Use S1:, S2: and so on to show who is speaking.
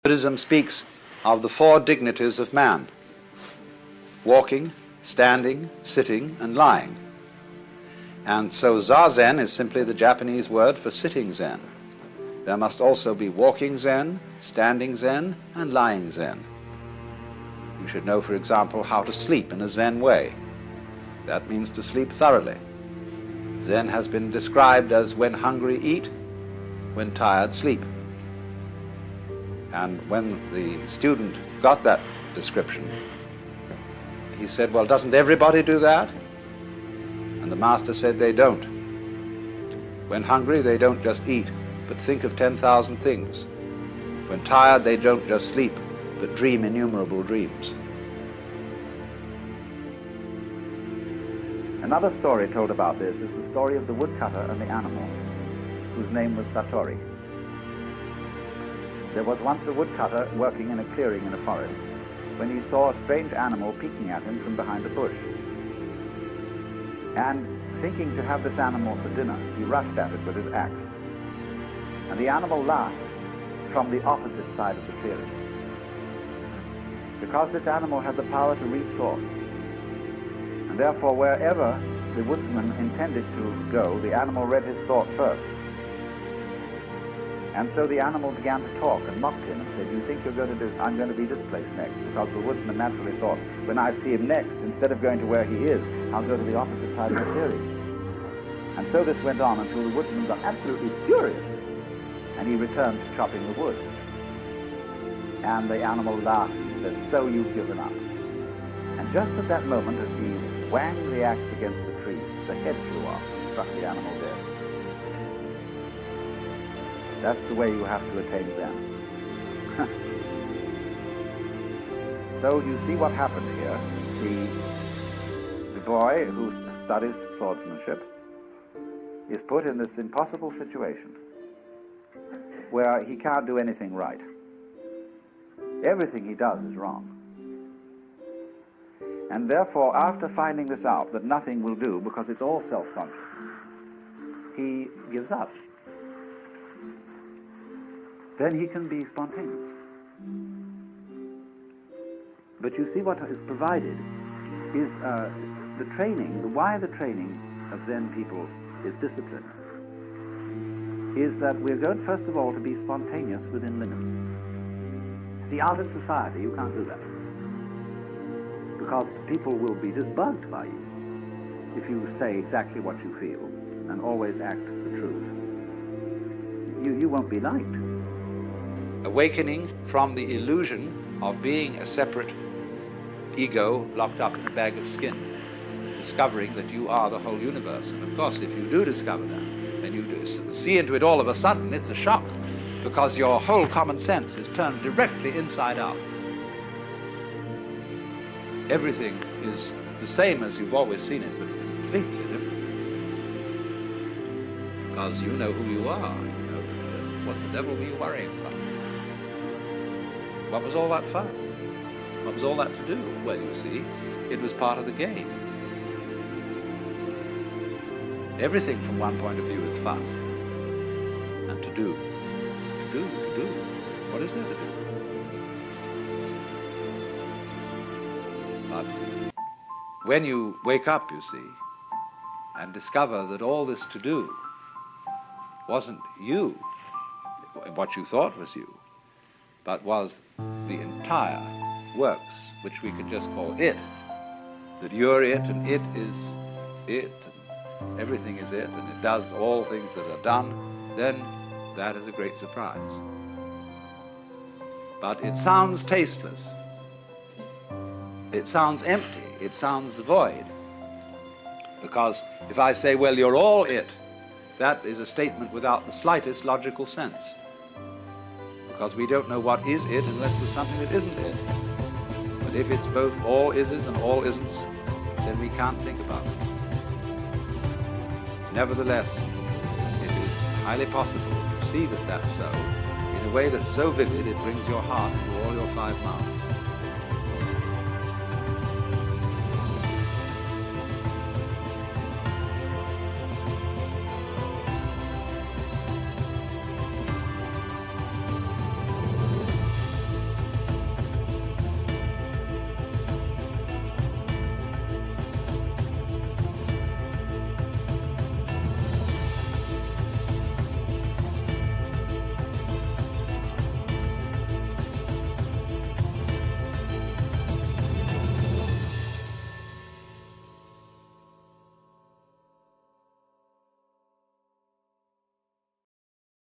S1: Buddhism speaks of the four dignities of man: walking, standing, sitting, and lying. And so Zazen is simply the Japanese word for sitting Zen. There must also be walking Zen, standing Zen, and lying Zen. You should know, for example, how to sleep in a Zen way. That means to sleep thoroughly. Zen has been described as when hungry, eat, when tired, sleep. And when the student got that description, he said, well, doesn't everybody do that? And the master said they don't. When hungry, they don't just eat, but think of 10,000 things. When tired, they don't just sleep, but dream innumerable dreams.
S2: Another story told about this is the story of the woodcutter and the animal, whose name was Satori. There was once a woodcutter working in a clearing in a forest when he saw a strange animal peeking at him from behind a bush. And thinking to have this animal for dinner, he rushed at it with his axe. And the animal laughed from the opposite side of the clearing. Because this animal had the power to read thoughts, and therefore wherever the woodsman intended to go, the animal read his thought first. And so the animal began to talk and mocked him and said, you think you're going to do, I'm going to be this place next, because the woodsman naturally thought, when I see him next, instead of going to where he is, I'll go to the opposite side of the clearing. And so this went on until the woodsman got absolutely furious, and he returned to chopping the wood. And the animal laughed and said, so you've given up. And just at that moment, as he whanged the axe against the tree, the head flew off and struck the animal dead. That's the way you have to attain Zen. So you see what happened here. The boy who studies swordsmanship is put in this impossible situation where he can't do anything right. Everything he does is wrong. And therefore, after finding this out, that nothing will do because it's all self-conscious, he gives up. Then he can be spontaneous. But you see what is provided is the training, why the training of Zen people is discipline, is that we're going, first of all, to be spontaneous within limits. See, out in society, you can't do that, because people will be just bugged by you if you say exactly what you feel and always act the truth. You won't be liked.
S1: Awakening from the illusion of being a separate ego locked up in a bag of skin, discovering that you are the whole universe. And of course, if you do discover that, and you see into it all of a sudden, it's a shock, because your whole common sense is turned directly inside out. Everything is the same as you've always seen it, but completely different. Because you know who you are, you know what the devil were you worrying about? What was all that fuss? What was all that to do? Well, you see, it was part of the game. Everything from one point of view is fuss. And to do. To do. What is there to do? But when you wake up, you see, and discover that all this to do wasn't you, what you thought was you, but was the entire works, which we could just call it, that you're it and it is it, and everything is it, and it does all things that are done, then that is a great surprise. But it sounds tasteless. It sounds empty. It sounds void. Because if I say, well, you're all it, that is a statement without the slightest logical sense. Because we don't know what is it unless there's something that isn't it. But if it's both all ises and all isn'ts, then we can't think about it. Nevertheless, it is highly possible to see that that's so, in a way that's so vivid it brings your heart into all your 5 mouths.